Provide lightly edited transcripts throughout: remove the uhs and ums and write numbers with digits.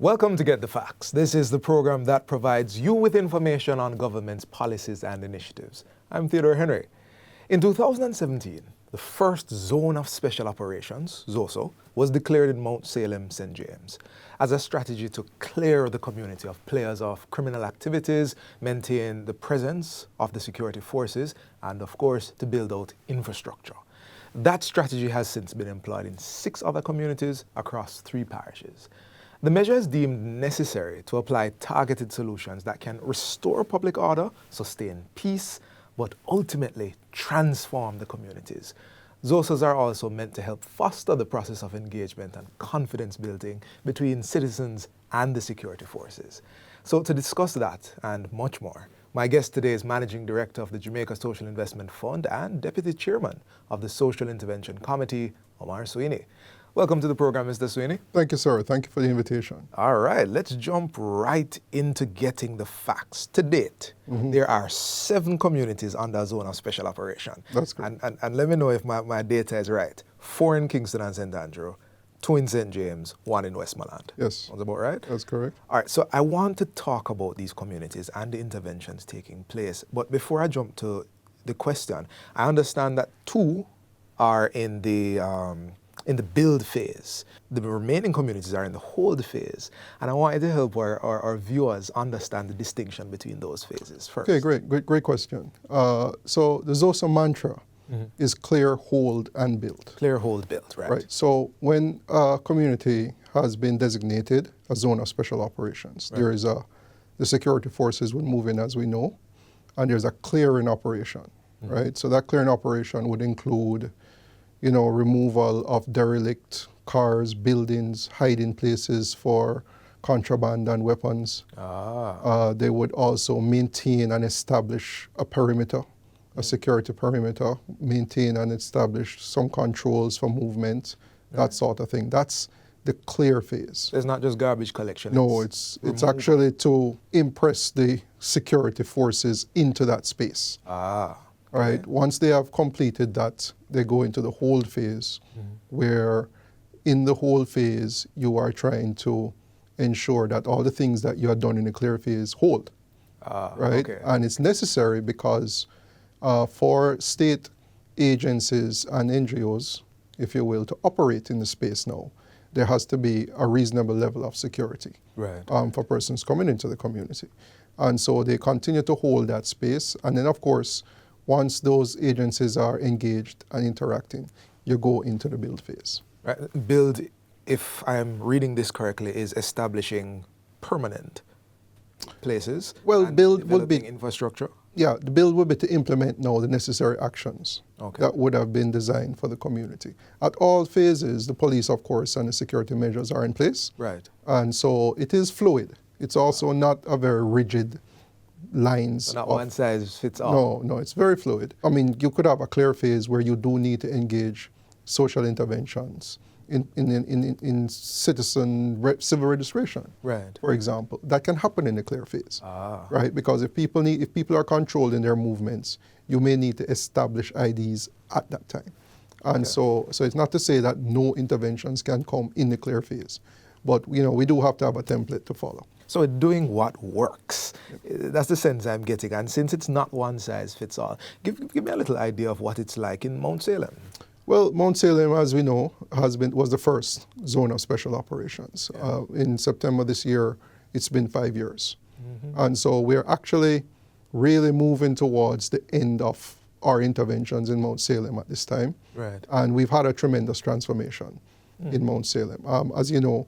Welcome to Get the Facts. This is the program that provides you with information on government's policies and initiatives. I'm Theodore Henry. In 2017, the first Zone of Special Operations, ZOSO, was declared in Mount Salem, St. James, as a strategy to clear the community of players of criminal activities, maintain the presence of the security forces, and of course, to build out infrastructure. That strategy has since been employed in 6 other communities across 3 parishes. The measure is deemed necessary to apply targeted solutions that can restore public order, sustain peace, but ultimately transform the communities. ZOSOs are also meant to help foster the process of engagement and confidence building between citizens and the security forces. So to discuss that and much more, my guest today is Managing Director of the Jamaica Social Investment Fund and Deputy Chairman of the Social Intervention Committee, Omar Sweeney. Welcome to the program, Mr. Sweeney. Thank you, sir. Thank you for the invitation. All right, let's jump right into getting the facts. To date, there are 7 communities under a zone of special operation. That's correct. And let me know if my data is right. 4 in Kingston and St. Andrew, 2 in St. James, 1 in Westmoreland. Yes. Sounds about right? That's correct. All right, so I want to talk about these communities and the interventions taking place. But before I jump to the question, I understand that 2 are in the build phase. The remaining communities are in the hold phase. And I wanted to help our viewers understand the distinction between those phases first. Okay, great question. So the ZOSO mantra is clear, hold, and build. Clear, hold, build, right? Right. So when a community has been designated a zone of special operations, there is the security forces will move in, as we know, and there's a clearing operation, right? So that clearing operation would include removal of derelict cars, buildings, hiding places for contraband and weapons. They would also maintain and establish a perimeter, a security perimeter, maintain and establish some controls for movement, that sort of thing. That's the clear phase. It's not just garbage collection. No, it's actually to impress the security forces into that space. Right. Once they have completed that, they go into the hold phase, where in the hold phase, you are trying to ensure that all the things that you had done in the clear phase hold. Right? Okay. And it's necessary because for state agencies and NGOs, if you will, to operate in the space now, there has to be a reasonable level of security for persons coming into the community. And so they continue to hold that space. And then, of course, once those agencies are engaged and interacting, you go into the build phase. Right. Build, if I'm reading this correctly, is establishing permanent places. Well, build would be infrastructure. Yeah, the build would be to implement now the necessary actions that would have been designed for the community. At all phases, the police, of course, and the security measures are in place. Right. And so it is fluid. It's also not a very rigid lines. So not one size fits all. No, it's very fluid. I mean, you could have a clear phase where you do need to engage social interventions in civil registration, for example. That can happen in the clear phase, right? Because if people are controlled in their movements, you may need to establish IDs at that time. And so it's not to say that no interventions can come in the clear phase, but we do have to have a template to follow. So doing what works. That's the sense I'm getting. And since it's not one size fits all, give me a little idea of what it's like in Mount Salem. Well, Mount Salem, as we know, was the first zone of special operations. In September this year, it's been 5 years. And so we're actually really moving towards the end of our interventions in Mount Salem at this time. Right. And we've had a tremendous transformation in Mount Salem. As you know,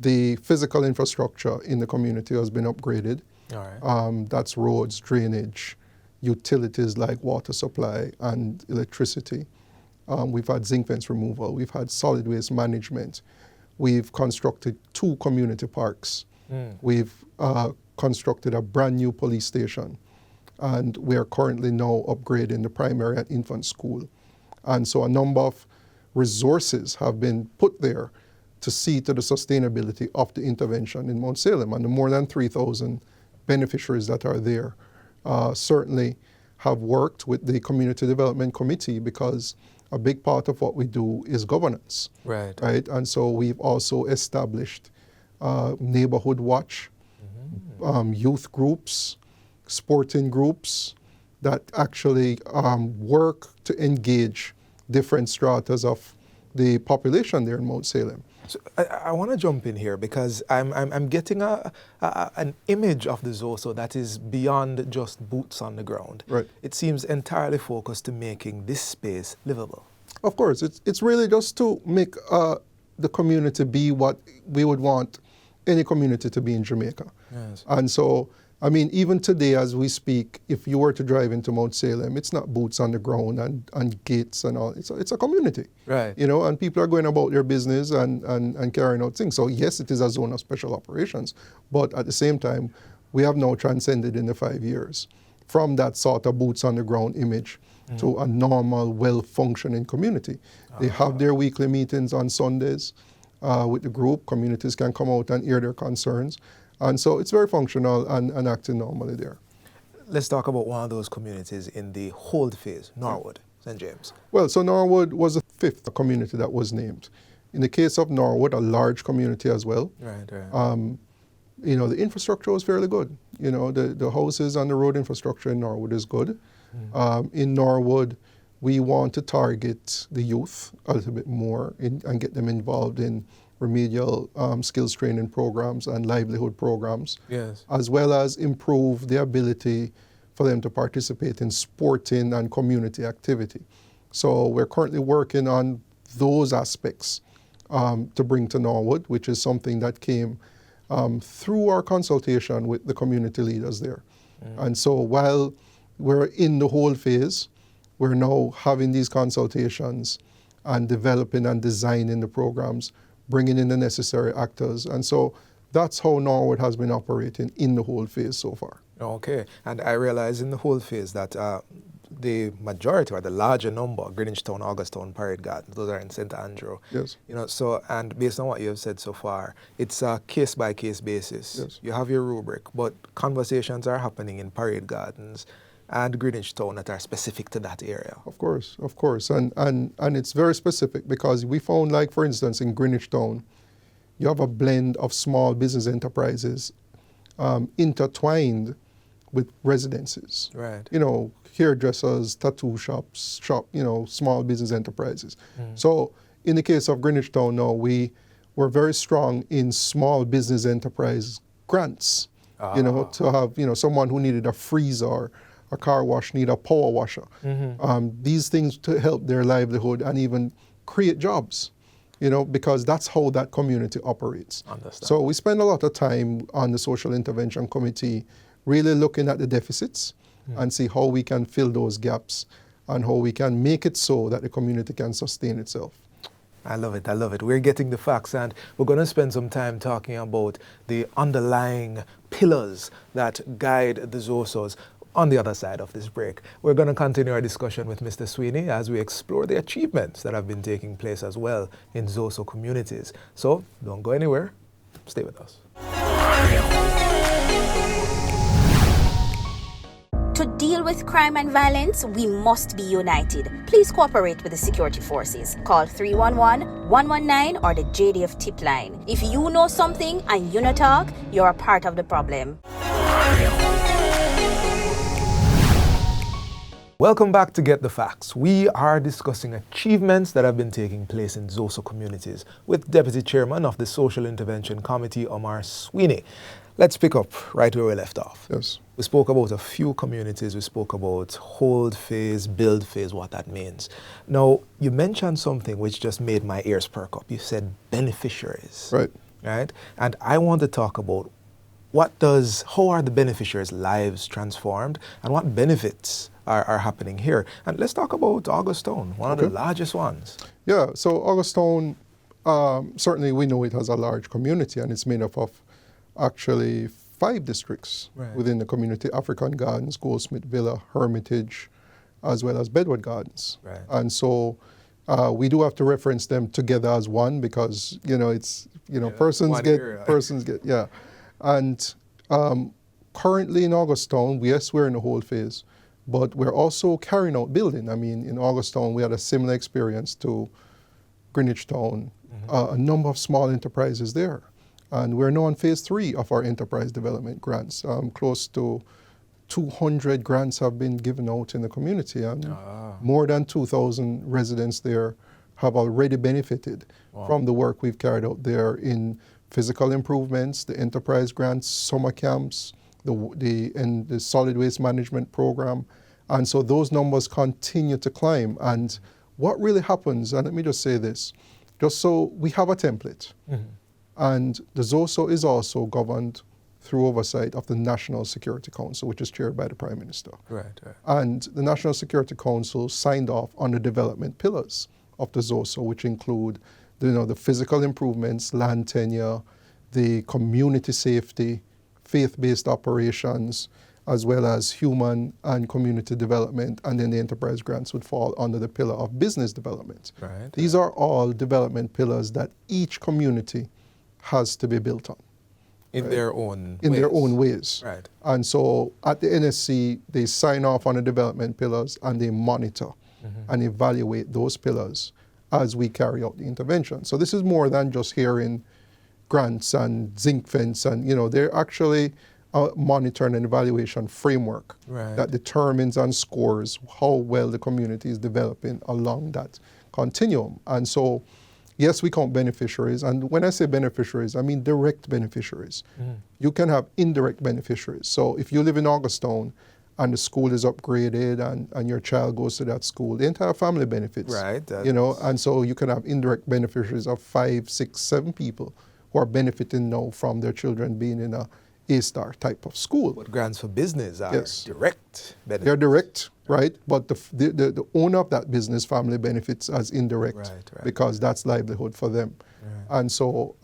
the physical infrastructure in the community has been upgraded. All right. That's roads, drainage, utilities like water supply and electricity. We've had zinc fence removal. We've had solid waste management. We've constructed 2 community parks. We've constructed a brand new police station. And we are currently now upgrading the primary and infant school. And so a number of resources have been put there to see to the sustainability of the intervention in Mount Salem. And the more than 3,000 beneficiaries that are there certainly have worked with the Community Development Committee, because a big part of what we do is governance. Right. And so we've also established neighborhood watch, youth groups, sporting groups that actually work to engage different stratas of the population there in Mount Salem. So I want to jump in here because I'm getting an image of the ZOSO that is beyond just boots on the ground. Right. It seems entirely focused to making this space livable. Of course, it's really just to make the community be what we would want any community to be in Jamaica. Yes. And so, I mean, even today as we speak, if you were to drive into Mount Salem, it's not boots on the ground and gates and all. It's a community. Right. You know, and people are going about their business and carrying out things. So yes, it is a zone of special operations, but at the same time, we have now transcended in the 5 years from that sort of boots on the ground image to a normal, well-functioning community. They have their weekly meetings on Sundays with the group. Communities can come out and hear their concerns. And so it's very functional and acting normally there. Let's talk about one of those communities in the hold phase, Norwood, St. James. Well, so Norwood was the 5th community that was named. In the case of Norwood, a large community as well. Right, right. You know, the infrastructure was fairly good. You know, the houses and the road infrastructure in Norwood is good. In Norwood, we want to target the youth a little bit more and get them involved in remedial skills training programs and livelihood programs, Yes. as well as improve the ability for them to participate in sporting and community activity. So we're currently working on those aspects to bring to Norwood, which is something that came through our consultation with the community leaders there. And so while we're in the whole phase, we're now having these consultations and developing and designing the programs, bringing in the necessary actors. And so that's how Norwood has been operating in the whole phase so far. Okay. And I realize in the whole phase that the majority or the larger number, Greenwich Town, Augustown, Parade Gardens, those are in St. Andrew. Yes. You know, so, and based on what you have said so far, it's a case-by-case basis. Yes. You have your rubric, but conversations are happening in Parade Gardens and Greenwich Town that are specific to that area. Of course, of course. And it's very specific because we found, like, for instance, in Greenwich Town, you have a blend of small business enterprises intertwined with residences. Right. You know, hairdressers, tattoo shops, you know, small business enterprises. So in the case of Greenwich Town now, we were very strong in small business enterprise grants, you know, to have, you know, someone who needed a freezer, a car wash need a power washer. These things to help their livelihood and even create jobs, you know, because that's how that community operates. Understand. So we spend a lot of time on the Social Intervention Committee really looking at the deficits and see how we can fill those gaps and how we can make it so that the community can sustain itself. I love it. I love it. We're getting the facts, and we're going to spend some time talking about the underlying pillars that guide the ZOSOs on the other side of this break. We're going to continue our discussion with Mr. Sweeney as we explore the achievements that have been taking place as well in ZOSO communities. So don't go anywhere. Stay with us. To deal with crime and violence, we must be united. Please cooperate with the security forces. Call 311-119 or the JDF tip line. If you know something and you not talk, you're a part of the problem. Welcome back to Get the Facts. We are discussing achievements that have been taking place in ZOSO communities with Deputy Chairman of the Social Intervention Committee, Omar Sweeney. Let's pick up right where we left off. Yes. We spoke about a few communities. We spoke about hold phase, build phase, what that means. Now, you mentioned something which just made my ears perk up. You said beneficiaries. Right. Right? And I want to talk about how are the beneficiaries' lives transformed and what benefits are happening here. And let's talk about Augustown, one of the largest ones. Yeah, so Augustown, certainly we know it has a large community and it's made up of actually 5 districts within the community: African Gardens, Goldsmith Villa, Hermitage, as well as Bedward Gardens. Right. And so we do have to reference them together as one because, you know, it's, you know, persons get, yeah. And currently in Augustown, yes, we're in the whole phase, but we're also carrying out building. I mean, in Augustown, we had a similar experience to Greenwich Town, a number of small enterprises there. And we're now on phase 3 of our enterprise development grants. Close to 200 grants have been given out in the community, and more than 2,000 residents there have already benefited from the work we've carried out there in physical improvements, the enterprise grants, summer camps, the solid waste management program. And so those numbers continue to climb. And what really happens, and let me just say this, just so we have a template, and the ZOSO is also governed through oversight of the National Security Council, which is chaired by the Prime Minister. Right, right. And the National Security Council signed off on the development pillars of the ZOSO, which include the physical improvements, land tenure, the community safety, faith-based operations, as well as human and community development, and then the enterprise grants would fall under the pillar of business development. Right. These are all development pillars that each community has to be built on. In their own in ways. their own ways. Right. And so at the NSC, they sign off on the development pillars and they monitor and evaluate those pillars as we carry out the intervention. So this is more than just hearing grants and zinc fence, and they're actually a monitoring and evaluation framework that determines and scores how well the community is developing along that continuum. And so, yes, we count beneficiaries, and when I say beneficiaries, I mean direct beneficiaries. You can have indirect beneficiaries. So if you live in Augustown and the school is upgraded and your child goes to that school, the entire family benefits. Right. And so you can have indirect beneficiaries of 5, 6, 7 people who are benefiting now from their children being in a A-star type of school. But grants for business are direct benefits. They're direct, right? But the owner of that business family benefits as indirect because that's livelihood for them. Right. And so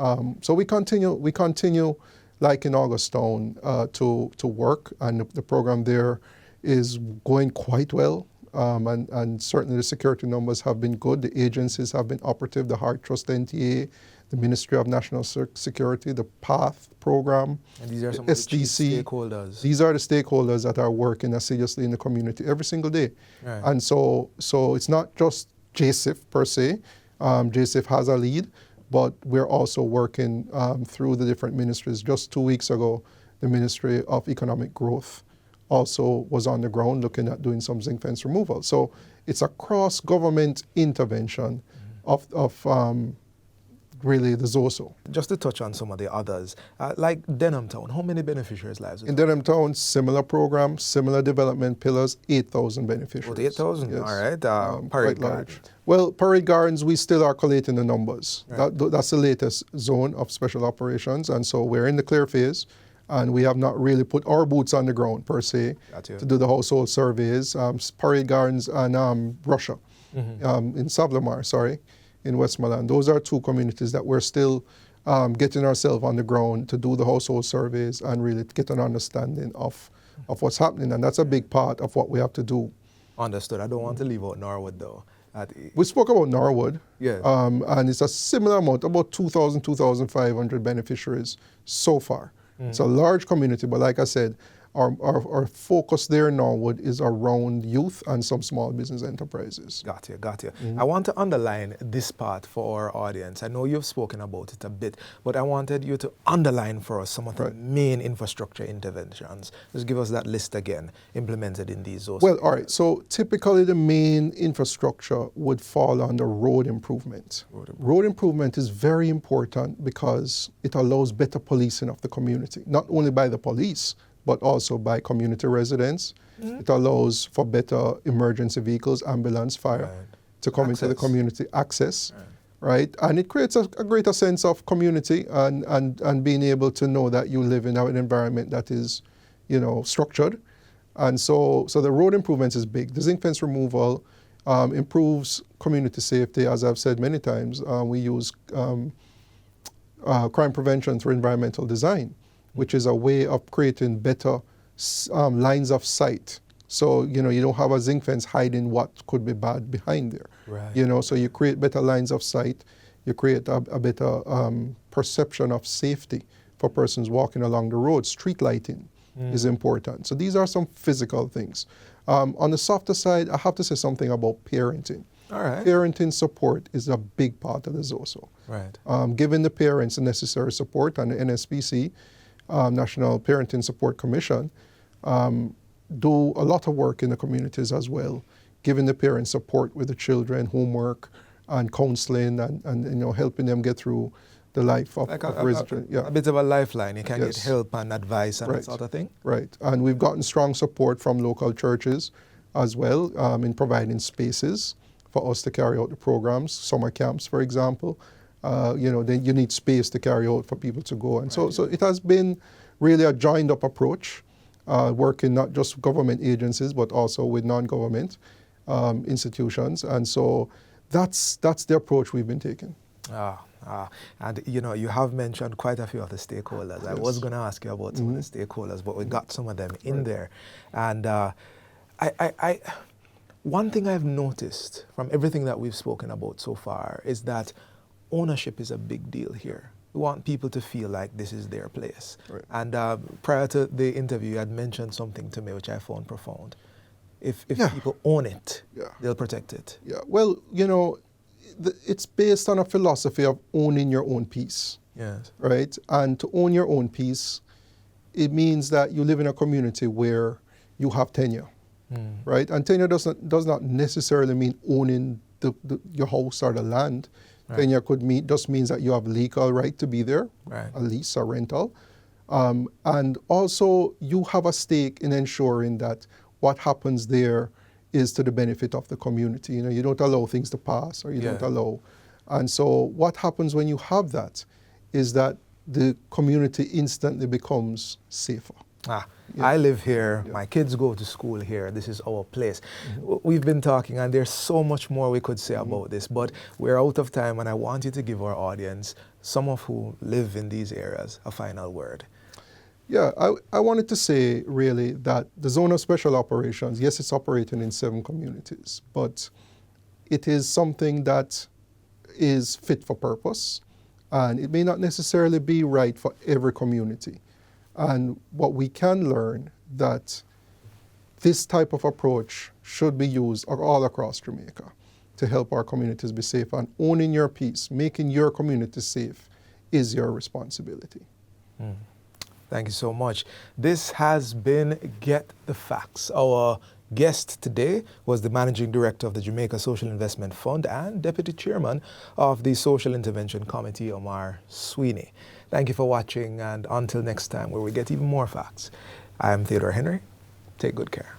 so we continue like in Augustown to work, and the program there is going quite well. And certainly the security numbers have been good. The agencies have been operative, the Heart Trust NTA, the Ministry of National Security, the PATH program, and these are some SDC. Of the stakeholders. These are the stakeholders that are working assiduously in the community every single day. Right. And so it's not just JSIF per se. JSIF has a lead, but we're also working through the different ministries. Just 2 weeks ago, the Ministry of Economic Growth also was on the ground looking at doing some zinc fence removal. So it's a cross-government intervention of really the ZOSO. Just to touch on some of the others, like Denham Town, how many beneficiaries lives? In Denham Town, similar program, similar development pillars, 8,000 beneficiaries. 8,000, yes. All right. Parade Gardens. Well, Parade Gardens, we still are collating the numbers. Right. That's the latest zone of special operations, and so we're in the clear phase, and we have not really put our boots on the ground, per se, to do the household surveys. Parade Gardens and Russia, in Savlamar, in Westmoreland. Those are 2 communities that we're still getting ourselves on the ground to do the household surveys and really get an understanding of what's happening. And that's a big part of what we have to do. Understood. I don't want to leave out Norwood, though. We spoke about Norwood. Yes. And it's a similar amount, about 2,000, 2,500 beneficiaries so far. It's a large community, but like I said, our focus there in Norwood is around youth and some small business enterprises. Got you. I want to underline this part for our audience. I know you've spoken about it a bit, but I wanted you to underline for us some of the main infrastructure interventions. Just give us that list again, implemented in these zones. Well, all right. So typically the main infrastructure would fall under road improvement. Road improvement is very important because it allows better policing of the community, not only by the police, but also by community residents. It allows for better emergency vehicles, ambulance, fire, to come into the community, access, right? And it creates a greater sense of community and being able to know that you live in an environment that is, structured. And so the road improvements is big. The zinc fence removal improves community safety. As I've said many times, we use crime prevention through environmental design, which is a way of creating better lines of sight. So, you don't have a zinc fence hiding what could be bad behind there. Right. So you create better lines of sight, you create a better perception of safety for persons walking along the road. Street lighting is important. So these are some physical things. On the softer side, I have to say something about parenting. All right. Parenting support is a big part of the ZOSO. Right. Giving the parents the necessary support, and the NSPC, National Parenting Support Commission, do a lot of work in the communities as well, giving the parents support with the children, homework, and counseling, and helping them get through the life of Like raising. a bit of a lifeline. You can Yes. get help and advice and Right. that sort of thing. Right, and we've gotten strong support from local churches as well in providing spaces for us to carry out the programs, summer camps, for example. Then you need space to carry out for people to go. And so it has been really a joined up approach, working not just with government agencies, but also with non-government institutions. And so that's the approach we've been taking. And you have mentioned quite a few of the stakeholders. I was going to ask you about some of the stakeholders, but we got some of them in there. And one thing I've noticed from everything that we've spoken about so far is that ownership is a big deal here. We want people to feel like this is their place. Right. And prior to the interview, you had mentioned something to me which I found profound. If people own it, they'll protect it. Yeah, well, it's based on a philosophy of owning your own peace. Yes. Right? And to own your own peace, it means that you live in a community where you have tenure. Right? And tenure does not necessarily mean owning your house or the land. Right. Tenure just means that you have legal right to be there, right. a lease or rental. And also you have a stake in ensuring that what happens there is to the benefit of the community. You don't allow things to pass, or you don't allow. And so what happens when you have that is that the community instantly becomes safer. I live here, my kids go to school here, this is our place. We've been talking, and there's so much more we could say about this, but we're out of time, and I want you to give our audience, some of who live in these areas, a final word. Yeah, I wanted to say really that the Zone of Special Operations, yes, it's operating in 7 communities, but it is something that is fit for purpose, and it may not necessarily be right for every community. And what we can learn that this type of approach should be used all across Jamaica to help our communities be safe, and owning your peace, making your community safe is your responsibility. Thank you so much. This has been Get the Facts. Our guest today was the Managing Director of the Jamaica Social Investment Fund and Deputy Chairman of the Social Intervention Committee, Omar Sweeney. Thank you for watching, and until next time where we get even more facts. I'm Theodore Henry. Take good care.